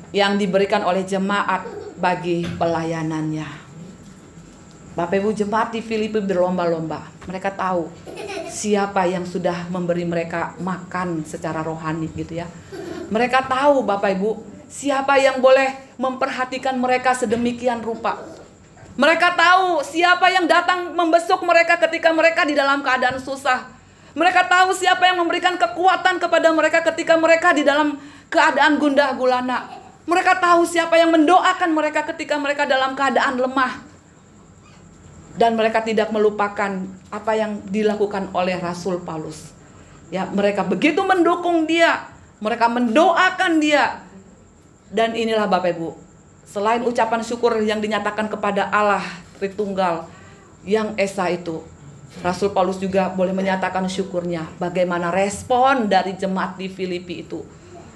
yang diberikan oleh jemaat bagi pelayanannya. Bapak Ibu, jemaat di Filipi berlomba-lomba. Mereka tahu siapa yang sudah memberi mereka makan secara rohani gitu ya. Mereka tahu Bapak Ibu, siapa yang boleh memperhatikan mereka sedemikian rupa. Mereka tahu siapa yang datang membesuk mereka ketika mereka di dalam keadaan susah. Mereka tahu siapa yang memberikan kekuatan kepada mereka ketika mereka di dalam keadaan gundah gulana. Mereka tahu siapa yang mendoakan mereka ketika mereka dalam keadaan lemah. Dan mereka tidak melupakan apa yang dilakukan oleh Rasul Paulus. Ya, mereka begitu mendukung dia, mereka mendoakan dia. Dan inilah Bapak Ibu, selain ucapan syukur yang dinyatakan kepada Allah Tritunggal yang esa itu, Rasul Paulus juga boleh menyatakan syukurnya bagaimana respon dari jemaat di Filipi itu.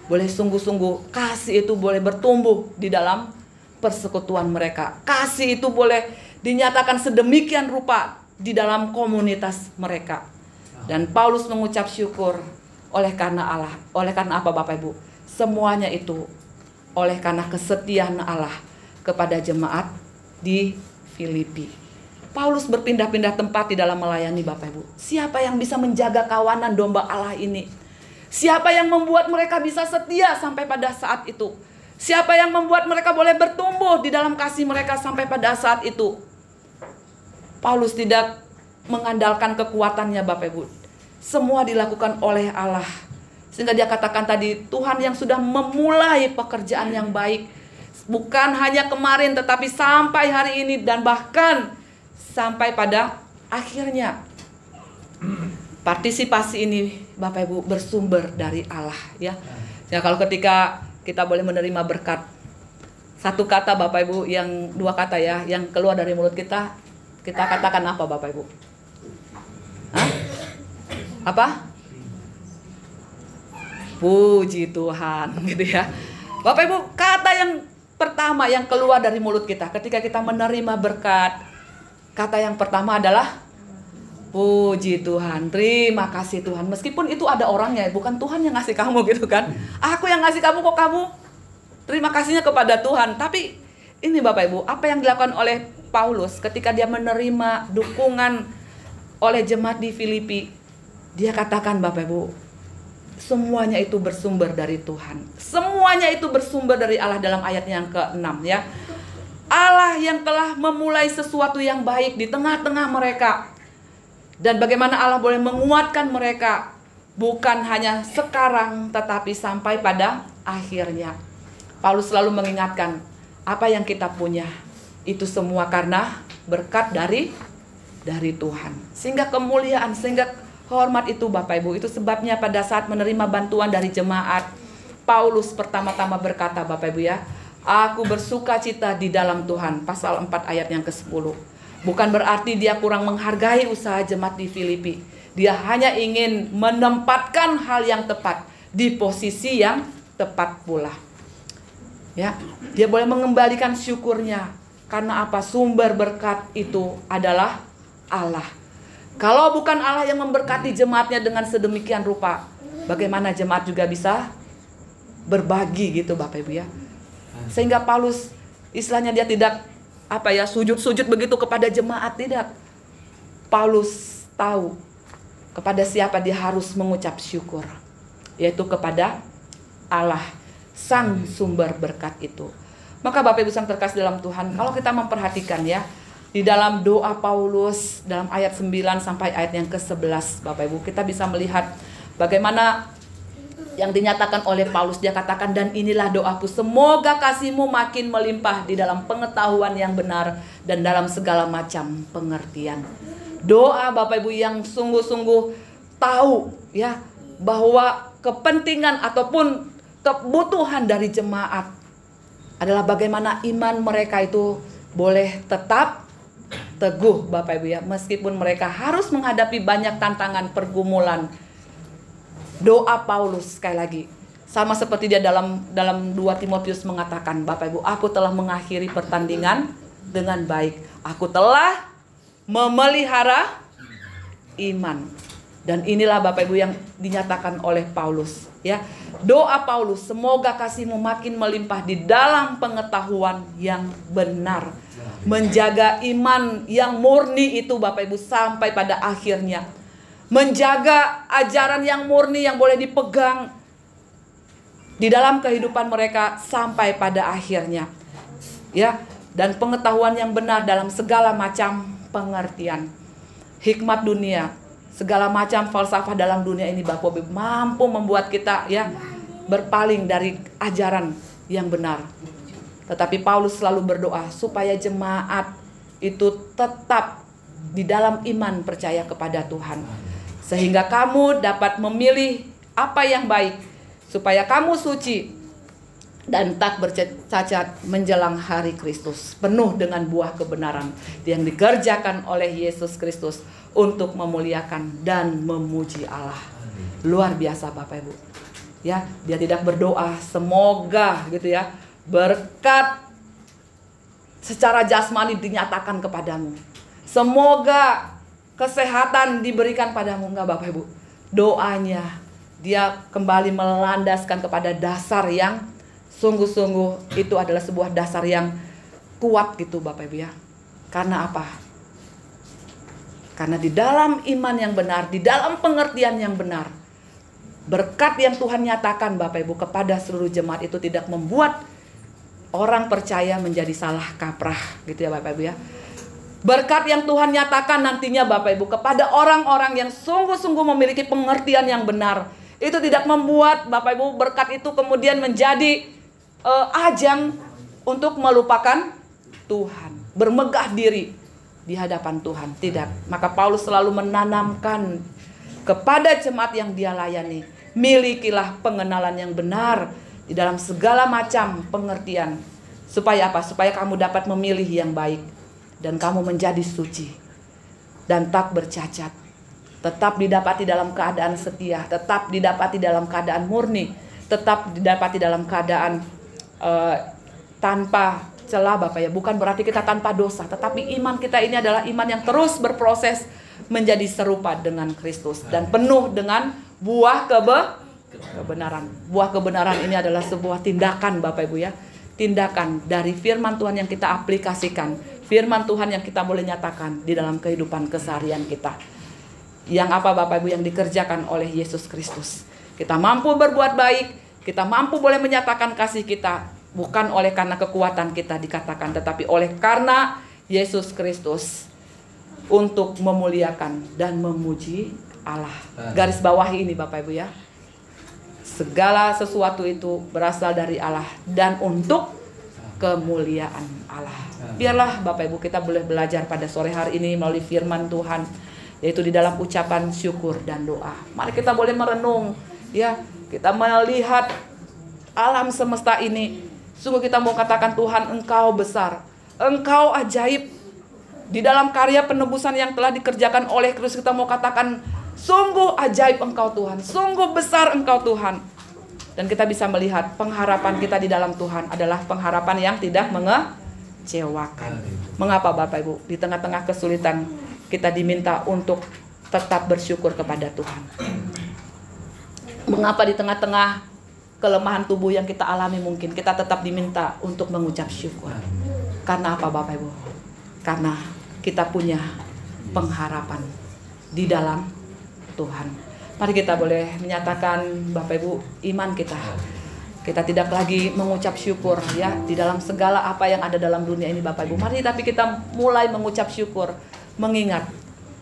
Boleh sungguh-sungguh kasih itu boleh bertumbuh di dalam persekutuan mereka. Kasih itu boleh dinyatakan sedemikian rupa di dalam komunitas mereka. Dan Paulus mengucap syukur oleh karena Allah. Oleh karena apa Bapak Ibu? Semuanya itu oleh karena kesetiaan Allah kepada jemaat di Filipi. Paulus berpindah-pindah tempat di dalam melayani Bapak Ibu. Siapa yang bisa menjaga kawanan domba Allah ini? Siapa yang membuat mereka bisa setia sampai pada saat itu? Siapa yang membuat mereka boleh bertumbuh di dalam kasih mereka sampai pada saat itu? Paulus tidak mengandalkan kekuatannya Bapak Ibu. Semua dilakukan oleh Allah. Sehingga dia katakan tadi, Tuhan yang sudah memulai pekerjaan yang baik. Bukan hanya kemarin tetapi sampai hari ini dan bahkan sampai pada akhirnya. Partisipasi ini Bapak Ibu bersumber dari Allah ya. Ya kalau ketika kita boleh menerima berkat, satu kata Bapak Ibu, yang dua kata ya, yang keluar dari mulut kita katakan apa Bapak Ibu? Hah? Apa? Puji Tuhan gitu ya. Bapak Ibu, kata yang pertama yang keluar dari mulut kita ketika kita menerima berkat, kata yang pertama adalah puji Tuhan, terima kasih Tuhan. Meskipun itu ada orangnya, bukan Tuhan yang ngasih kamu gitu kan. Aku yang ngasih kamu, kok kamu terima kasihnya kepada Tuhan. Tapi ini Bapak Ibu, apa yang dilakukan oleh Paulus ketika dia menerima dukungan oleh jemaat di Filipi. Dia katakan Bapak Ibu, semuanya itu bersumber dari Tuhan. Semuanya itu bersumber dari Allah dalam ayat yang ke-6 ya. Allah yang telah memulai sesuatu yang baik di tengah-tengah mereka. Dan bagaimana Allah boleh menguatkan mereka. Bukan hanya sekarang tetapi sampai pada akhirnya. Paulus selalu mengingatkan, apa yang kita punya itu semua karena berkat dari Tuhan. Sehingga kemuliaan, sehingga hormat itu Bapak Ibu, itu sebabnya pada saat menerima bantuan dari jemaat, Paulus pertama-tama berkata Bapak Ibu ya, aku bersuka cita di dalam Tuhan, pasal 4 ayat yang ke-10. Bukan berarti dia kurang menghargai usaha jemaat di Filipi. Dia hanya ingin menempatkan hal yang tepat di posisi yang tepat pula. Ya, dia boleh mengembalikan syukurnya karena apa? Sumber berkat itu adalah Allah. Kalau bukan Allah yang memberkati jemaatnya dengan sedemikian rupa, bagaimana jemaat juga bisa berbagi gitu Bapak Ibu ya. Sehingga Paulus istilahnya dia tidak sujud-sujud begitu kepada jemaat, tidak. Paulus tahu kepada siapa dia harus mengucap syukur, yaitu kepada Allah, sang sumber berkat itu. Maka Bapak Ibu sang terkasih dalam Tuhan, kalau kita memperhatikan ya, di dalam doa Paulus dalam ayat 9 sampai ayat yang ke-11 Bapak Ibu, kita bisa melihat bagaimana yang dinyatakan oleh Paulus. Dia katakan, dan inilah doaku, semoga kasihmu makin melimpah di dalam pengetahuan yang benar dan dalam segala macam pengertian. Doa Bapak Ibu yang sungguh-sungguh tahu ya bahwa kepentingan ataupun kebutuhan dari jemaat adalah bagaimana iman mereka itu boleh tetap teguh Bapak Ibu ya, meskipun mereka harus menghadapi banyak tantangan, pergumulan. Doa Paulus sekali lagi sama seperti dia dalam 2 Timotius mengatakan, Bapak Ibu, aku telah mengakhiri pertandingan dengan baik. Aku telah memelihara iman. Dan inilah Bapak Ibu yang dinyatakan oleh Paulus ya. Doa Paulus, semoga kasihmu makin melimpah di dalam pengetahuan yang benar. Menjaga iman yang murni itu Bapak Ibu sampai pada akhirnya. Menjaga ajaran yang murni yang boleh dipegang di dalam kehidupan mereka sampai pada akhirnya. Ya, dan pengetahuan yang benar dalam segala macam pengertian. Hikmat dunia, segala macam falsafah dalam dunia ini Bapak Ibu mampu membuat kita ya berpaling dari ajaran yang benar. Tetapi Paulus selalu berdoa supaya jemaat itu tetap di dalam iman percaya kepada Tuhan. Sehingga kamu dapat memilih apa yang baik, supaya kamu suci dan tak bercacat menjelang hari Kristus, penuh dengan buah kebenaran yang dikerjakan oleh Yesus Kristus untuk memuliakan dan memuji Allah. Luar biasa Bapak Ibu. Ya, dia tidak berdoa semoga gitu ya, berkat secara jasmani dinyatakan kepadamu. Semoga kesehatan diberikan padamu, enggak Bapak Ibu. Doanya dia kembali melandaskan kepada dasar yang sungguh-sungguh itu adalah sebuah dasar yang kuat gitu Bapak Ibu ya. Karena apa? Karena di dalam iman yang benar, di dalam pengertian yang benar, berkat yang Tuhan nyatakan Bapak Ibu kepada seluruh jemaat itu tidak membuat orang percaya menjadi salah kaprah, gitu ya Bapak Ibu ya. Berkat yang Tuhan nyatakan nantinya Bapak Ibu kepada orang-orang yang sungguh-sungguh memiliki pengertian yang benar, itu tidak membuat Bapak Ibu berkat itu kemudian menjadi ajang untuk melupakan Tuhan, bermegah diri di hadapan Tuhan. Tidak. Maka Paulus selalu menanamkan kepada jemaat yang dia layani, milikilah pengenalan yang benar di dalam segala macam pengertian. Supaya apa? Supaya kamu dapat memilih yang baik dan kamu menjadi suci dan tak bercacat, tetap didapati dalam keadaan setia, tetap didapati dalam keadaan murni, tetap didapati dalam keadaan tanpa celah Bapak ya. Bukan berarti kita tanpa dosa, tetapi iman kita ini adalah iman yang terus berproses menjadi serupa dengan Kristus dan penuh dengan buah kebenaran. Buah kebenaran ini adalah sebuah tindakan Bapak Ibu ya. Tindakan dari firman Tuhan yang kita aplikasikan, firman Tuhan yang kita boleh nyatakan di dalam kehidupan keseharian kita. Yang apa Bapak Ibu? Yang dikerjakan oleh Yesus Kristus. Kita mampu berbuat baik, kita mampu boleh menyatakan kasih kita, bukan oleh karena kekuatan kita dikatakan, tetapi oleh karena Yesus Kristus untuk memuliakan dan memuji Allah. Garis bawahi ini Bapak Ibu ya. Segala sesuatu itu berasal dari Allah dan untuk kemuliaan Allah. Biarlah Bapak Ibu kita boleh belajar pada sore hari ini melalui firman Tuhan, yaitu di dalam ucapan syukur dan doa. Mari kita boleh merenung ya, kita melihat alam semesta ini. Sungguh kita mau katakan Tuhan, Engkau besar, Engkau ajaib. Di dalam karya penebusan yang telah dikerjakan oleh Kristus, kita mau katakan sungguh ajaib Engkau Tuhan, sungguh besar Engkau Tuhan. Dan kita bisa melihat pengharapan kita di dalam Tuhan adalah pengharapan yang tidak mengecewakan. Mengapa Bapak Ibu? Di tengah-tengah kesulitan kita diminta untuk tetap bersyukur kepada Tuhan. Mengapa di tengah-tengah kelemahan tubuh yang kita alami mungkin kita tetap diminta untuk mengucap syukur? Karena apa Bapak Ibu? Karena kita punya pengharapan di dalam Tuhan. Mari kita boleh menyatakan Bapak Ibu iman kita. Kita tidak lagi mengucap syukur ya di dalam segala apa yang ada dalam dunia ini Bapak Ibu. Mari tapi kita mulai mengucap syukur, mengingat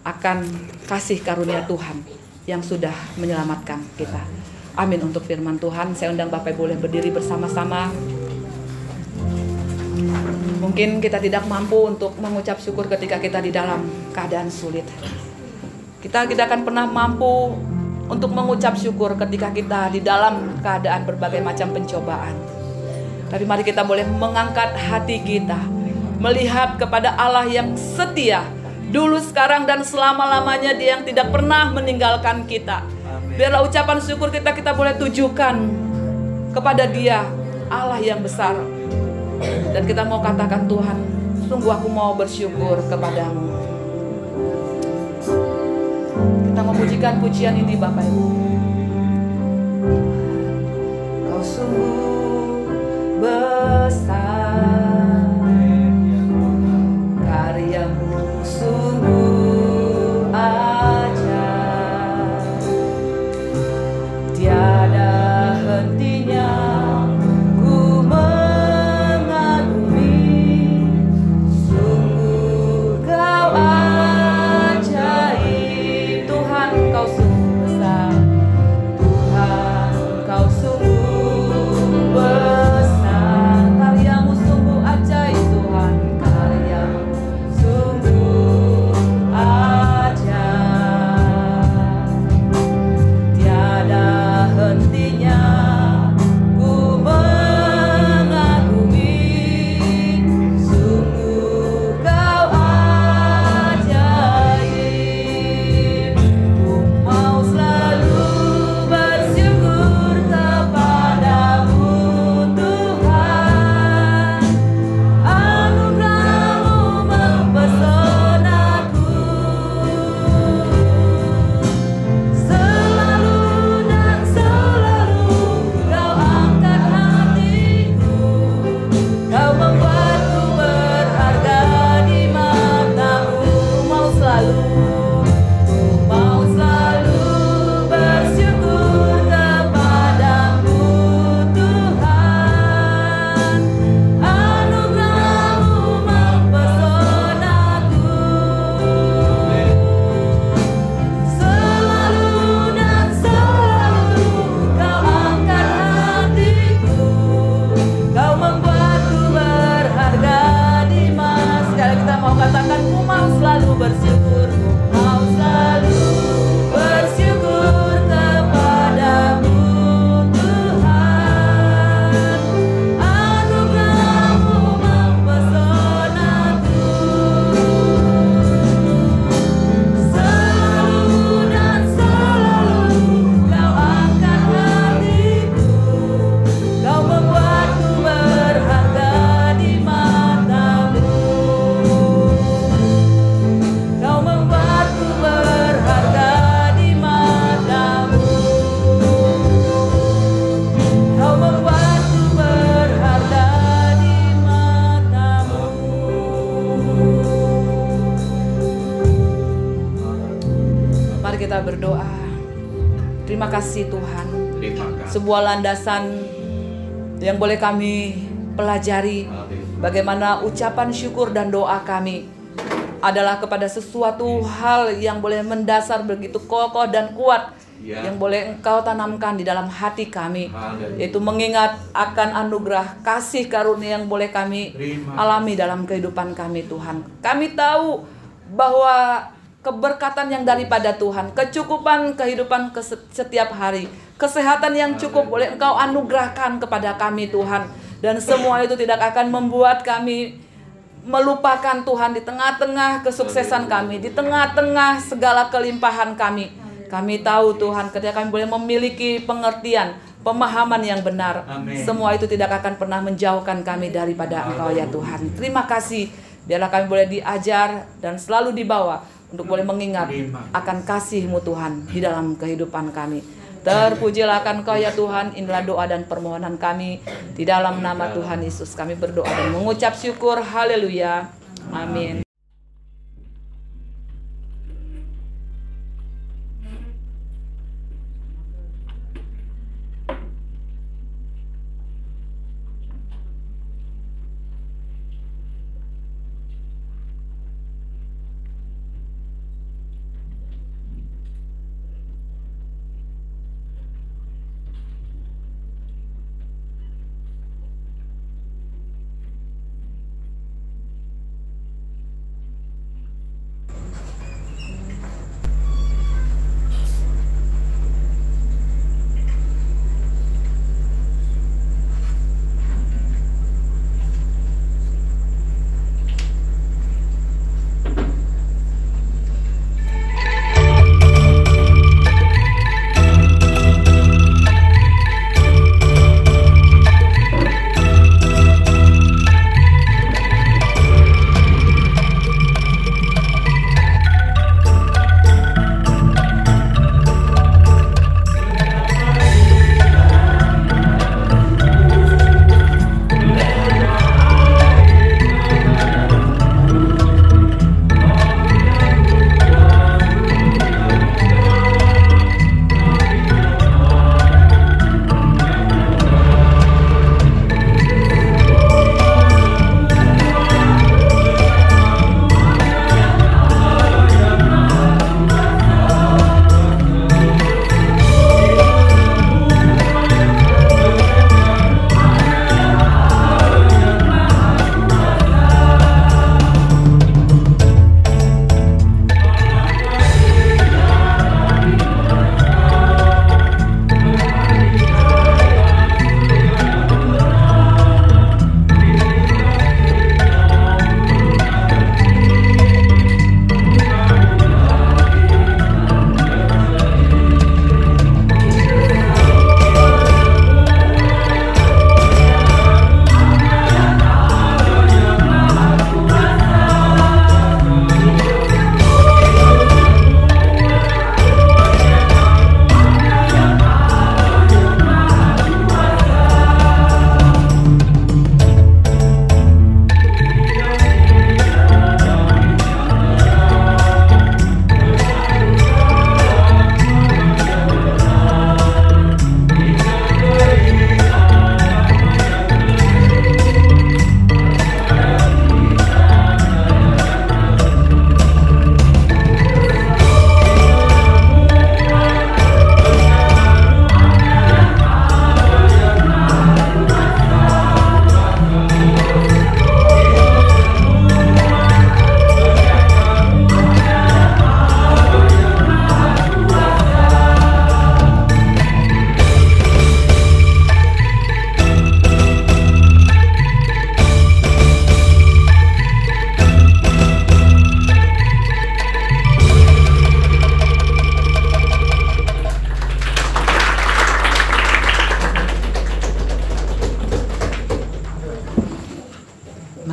akan kasih karunia Tuhan yang sudah menyelamatkan kita. Amin untuk firman Tuhan. Saya undang Bapak Ibu boleh berdiri bersama-sama. Mungkin kita tidak mampu untuk mengucap syukur ketika kita di dalam keadaan sulit. Kita tidak akan pernah mampu untuk mengucap syukur ketika kita di dalam keadaan berbagai macam pencobaan. Tapi mari kita boleh mengangkat hati kita, melihat kepada Allah yang setia, dulu, sekarang, dan selama-lamanya. Dia yang tidak pernah meninggalkan kita. Biarlah ucapan syukur kita boleh tujukan kepada Dia, Allah yang besar. Dan kita mau katakan, Tuhan, sungguh aku mau bersyukur kepadamu. Kita memujikan pujian ini Bapak Ibu. Kau sungguh besar, karyamu sungguh ajaib, tiada hentinya ku mengagumi. Sungguh kau ajaib, Tuhan kau sungguh besar, Tuhan kau sungguh besar, karyamu sungguh ajaib, Tuhan karyamu sungguh ajaib, tiada hentinya Terima kasih Tuhan. Terima kasih. Sebuah landasan yang boleh kami pelajari, bagaimana ucapan syukur dan doa kami adalah kepada sesuatu hal yang boleh mendasar begitu kokoh dan kuat, yang boleh Engkau tanamkan di dalam hati kami, yaitu mengingat akan anugerah kasih karunia yang boleh kami alami dalam kehidupan kami Tuhan. Kami tahu bahwa keberkatan yang daripada Tuhan, kecukupan kehidupan setiap hari, kesehatan yang cukup boleh Engkau anugerahkan kepada kami Tuhan. Dan semua itu tidak akan membuat kami melupakan Tuhan di tengah-tengah kesuksesan kami, di tengah-tengah segala kelimpahan kami. Kami tahu Tuhan, ketika kami boleh memiliki pengertian, pemahaman yang benar, semua itu tidak akan pernah menjauhkan kami daripada Engkau ya Tuhan. Terima kasih, biarlah kami boleh diajar dan selalu dibawa untuk boleh mengingat akan kasih-Mu Tuhan di dalam kehidupan kami. Terpujilah akan Engkau ya Tuhan. Inilah doa dan permohonan kami di dalam nama Tuhan Yesus. Kami berdoa dan mengucap syukur. Haleluya. Amin.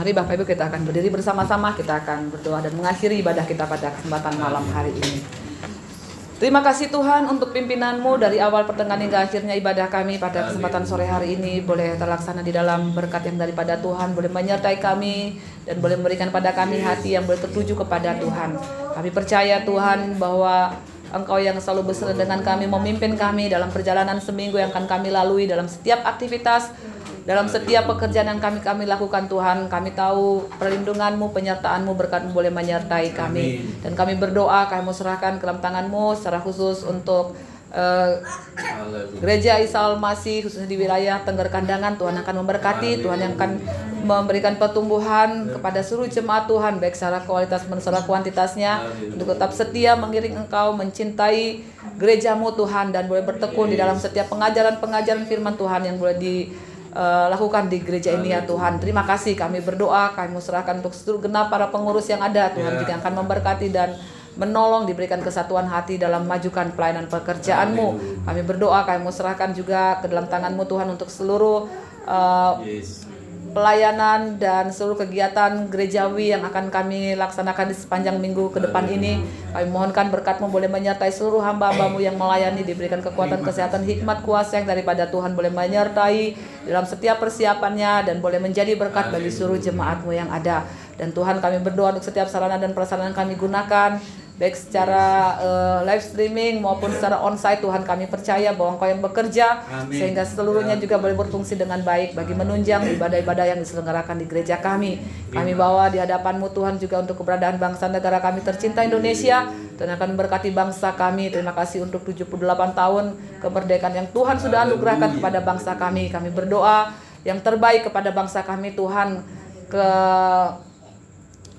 Mari Bapak Ibu kita akan berdiri bersama-sama, kita akan berdoa dan mengakhiri ibadah kita pada kesempatan malam hari ini. Terima kasih Tuhan untuk pimpinan-Mu dari awal pertengahan hingga akhirnya ibadah kami pada kesempatan sore hari ini boleh terlaksana di dalam berkat yang daripada Tuhan, boleh menyertai kami dan boleh memberikan pada kami hati yang boleh tertuju kepada Tuhan. Kami percaya Tuhan bahwa Engkau yang selalu bersama dengan kami, memimpin kami dalam perjalanan seminggu yang akan kami lalui, dalam setiap aktivitas, dalam setiap pekerjaan yang kami lakukan Tuhan. Kami tahu perlindungan-Mu, penyertaan-Mu, berkat-Mu boleh menyertai kami. Dan kami berdoa, kami mau serahkan ke dalam tangan-Mu secara khusus untuk Gereja Isa Al-Masih khususnya di wilayah Tengger Kandangan. Tuhan akan memberkati, Tuhan yang akan memberikan pertumbuhan kepada seluruh jemaat Tuhan, baik secara kualitas maupun secara kuantitasnya, untuk tetap setia mengiring Engkau, mencintai gereja-Mu Tuhan, dan boleh bertekun di dalam setiap pengajaran firman Tuhan yang boleh dilakukan di gereja ini ya Tuhan. Terima kasih, kami berdoa, kami serahkan untuk seluruh genap para pengurus yang ada. Tuhan juga akan memberkati dan menolong, diberikan kesatuan hati dalam majukan pelayanan pekerjaan-Mu. Kami berdoa, kami mau serahkan juga ke dalam tangan-Mu Tuhan untuk seluruh pelayanan dan seluruh kegiatan gerejawi yang akan kami laksanakan di sepanjang minggu ke depan ini. Kami mohonkan berkat-Mu boleh menyertai seluruh hamba-hamba-Mu yang melayani, diberikan kekuatan, kesehatan, hikmat, kuasa yang daripada Tuhan boleh menyertai dalam setiap persiapannya, dan boleh menjadi berkat bagi seluruh jemaat-Mu yang ada. Dan Tuhan, kami berdoa untuk setiap sarana dan prasarana yang kami gunakan, baik secara live streaming maupun secara onsite. Tuhan, kami percaya bahwa Engkau yang bekerja, sehingga seluruhnya juga boleh berfungsi dengan baik bagi menunjang ibadah-ibadah yang diselenggarakan di gereja kami. Kami bawa di hadapan-Mu Tuhan juga untuk keberadaan bangsa negara kami tercinta Indonesia. Tuhan akan memberkati bangsa kami. Terima kasih untuk 78 tahun kemerdekaan yang Tuhan sudah anugerahkan kepada bangsa kami. Kami berdoa yang terbaik kepada bangsa kami Tuhan.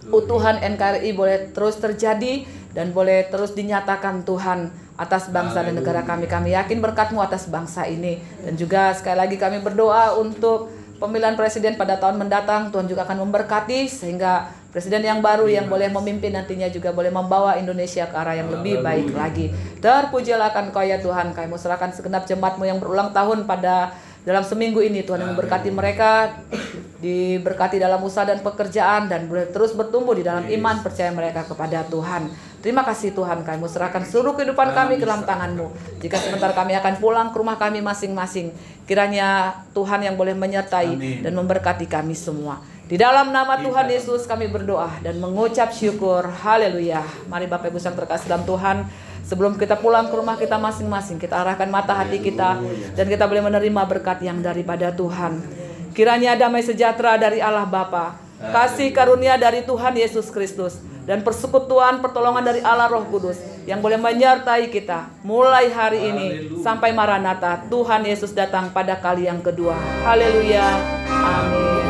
Keutuhan NKRI boleh terus terjadi dan boleh terus dinyatakan Tuhan atas bangsa dan negara kami. Kami yakin berkat-Mu atas bangsa ini. Dan juga sekali lagi kami berdoa untuk pemilihan presiden pada tahun mendatang. Tuhan juga akan memberkati sehingga presiden yang baru yang boleh memimpin nantinya juga boleh membawa Indonesia ke arah yang lebih baik lagi. Terpujilah Engkau ya Tuhan. Kami mau serahkan segenap jemaat-Mu yang berulang tahun pada dalam seminggu ini. Tuhan yang memberkati mereka, diberkati dalam usaha dan pekerjaan, dan boleh terus bertumbuh di dalam iman percaya mereka kepada Tuhan. Terima kasih Tuhan, kami serahkan seluruh kehidupan kami ke dalam tangan-Mu. Jika sebentar kami akan pulang ke rumah kami masing-masing, kiranya Tuhan yang boleh menyertai dan memberkati kami semua. Di dalam nama Tuhan Yesus kami berdoa dan mengucap syukur. Haleluya. Mari Bapak Ibu yang terkasih dalam Tuhan, sebelum kita pulang ke rumah kita masing-masing, kita arahkan mata hati kita dan kita boleh menerima berkat yang daripada Tuhan. Kiranya damai sejahtera dari Allah Bapa, kasih karunia dari Tuhan Yesus Kristus, dan persekutuan pertolongan dari Allah Roh Kudus yang boleh menyertai kita mulai hari ini sampai Maranatha Tuhan Yesus datang pada kali yang kedua. Haleluya. Amin.